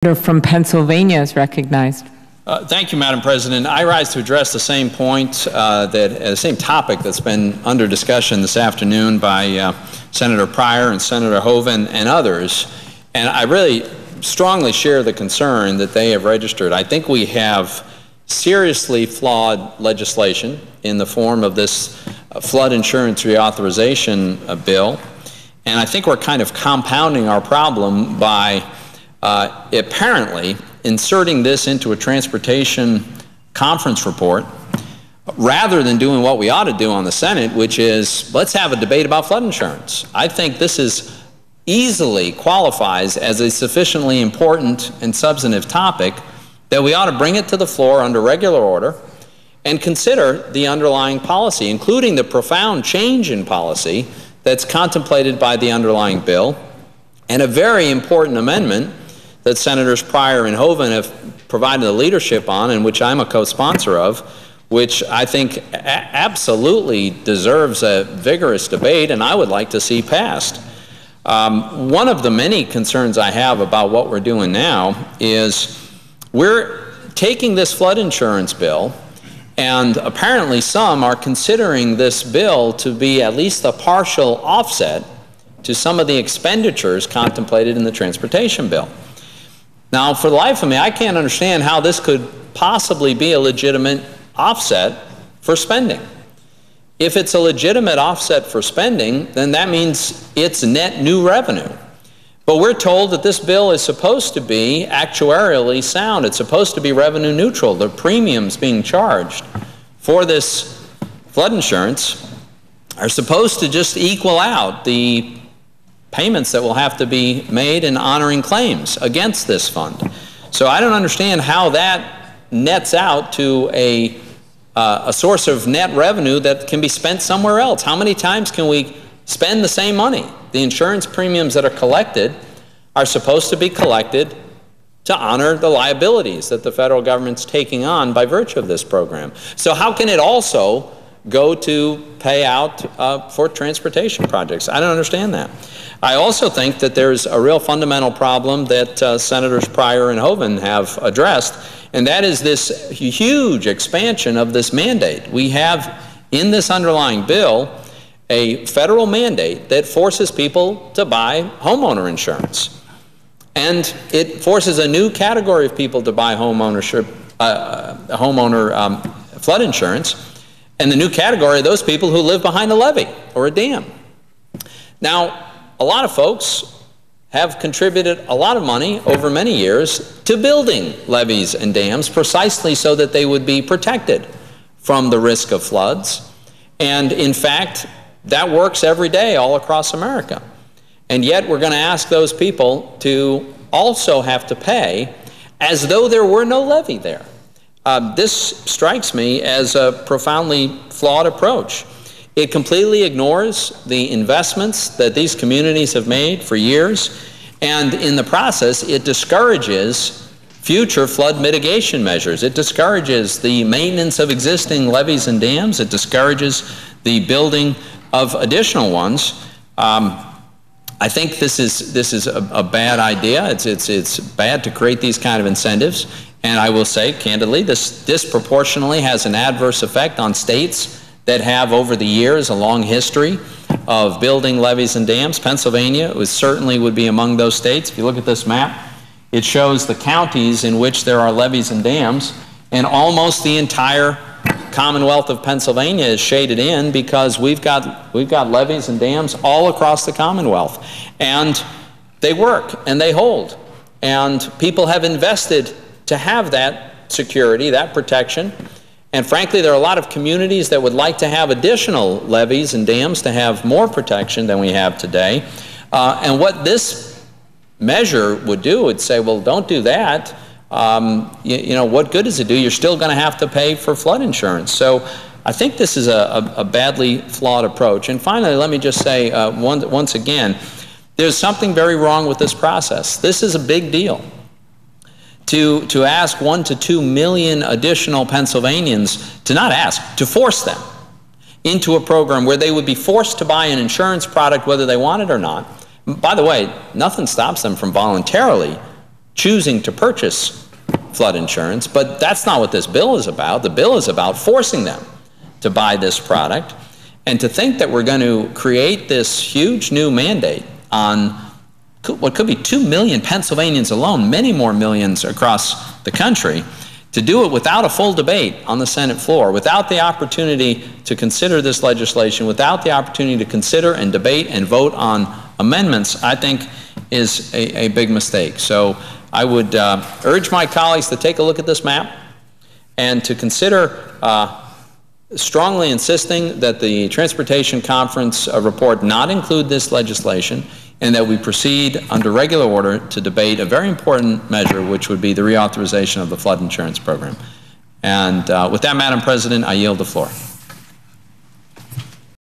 From Pennsylvania is recognized. Thank you, Madam President. I rise to address the same point, the same topic that's been under discussion this afternoon by Senator Pryor and Senator Hoeven and others. And I really strongly share the concern that they have registered. I think we have seriously flawed legislation in the form of this flood insurance reauthorization bill. And I think we're kind of compounding our problem by apparently inserting this into a transportation conference report rather than doing what we ought to do on the Senate, which is let's have a debate about flood insurance. I think this is easily qualifies as a sufficiently important and substantive topic that we ought to bring it to the floor under regular order and consider the underlying policy, including the profound change in policy that's contemplated by the underlying bill, and a very important amendment that Senators Pryor and Hoeven have provided the leadership on, and which I'm a co-sponsor of, which I think absolutely deserves a vigorous debate, and I would like to see passed. One of the many concerns I have about what we're doing now is we're taking this flood insurance bill, and apparently some are considering this bill to be at least a partial offset to some of the expenditures contemplated in the transportation bill. Now, for the life of me, I can't understand how this could possibly be a legitimate offset for spending. If it's a legitimate offset for spending, then that means it's net new revenue. But we're told that this bill is supposed to be actuarially sound. It's supposed to be revenue neutral. The premiums being charged for this flood insurance are supposed to just equal out the payments that will have to be made in honoring claims against this fund. So I don't understand how that nets out to a source of net revenue that can be spent somewhere else. How many times can we spend the same money? The insurance premiums that are collected are supposed to be collected to honor the liabilities that the federal government's taking on by virtue of this program. So how can it also go to pay out for transportation projects? I don't understand that. I also think that there's a real fundamental problem that Senators Pryor and Hoeven have addressed, and that is this huge expansion of this mandate. We have in this underlying bill a federal mandate that forces people to buy homeowner insurance. And it forces a new category of people to buy homeownership, flood insurance. And the new category are those people who live behind a levee or a dam. Now, a lot of folks have contributed a lot of money over many years to building levees and dams precisely so that they would be protected from the risk of floods. And in fact, that works every day all across America. And yet we're going to ask those people to also have to pay as though there were no levee there. This strikes me as a profoundly flawed approach. It completely ignores the investments that these communities have made for years, and in the process, it discourages future flood mitigation measures. It discourages the maintenance of existing levees and dams. It discourages the building of additional ones. I think this is a bad idea. It's bad to create these kind of incentives. And I will say, candidly, this disproportionately has an adverse effect on states that have, over the years, a long history of building levees and dams. Pennsylvania certainly would be among those states. If you look at this map, it shows the counties in which there are levees and dams, and almost the entire Commonwealth of Pennsylvania is shaded in because we've got levees and dams all across the Commonwealth. And they work and they hold. And people have invested to have that security, that protection. And frankly, there are a lot of communities that would like to have additional levees and dams to have more protection than we have today. And what this measure would do, would say, well, don't do that. You know, what good does it do? You're still going to have to pay for flood insurance. So I think this is a badly flawed approach. And finally, let me just say once again, there's something very wrong with this process. This is a big deal. To ask 1 to 2 million additional Pennsylvanians, to not ask, to force them into a program where they would be forced to buy an insurance product whether they want it or not. By the way, nothing stops them from voluntarily choosing to purchase flood insurance, but that's not what this bill is about. The bill is about forcing them to buy this product. And to think that we're going to create this huge new mandate on what could be 2 million Pennsylvanians alone, many more millions across the country, to do it without a full debate on the Senate floor, without the opportunity to consider this legislation, without the opportunity to consider and debate and vote on amendments, I think is a big mistake. So I would urge my colleagues to take a look at this map and to consider strongly insisting that the Transportation Conference report not include this legislation, and that we proceed under regular order to debate a very important measure, which would be the reauthorization of the flood insurance program. And with that, Madam President, I yield the floor.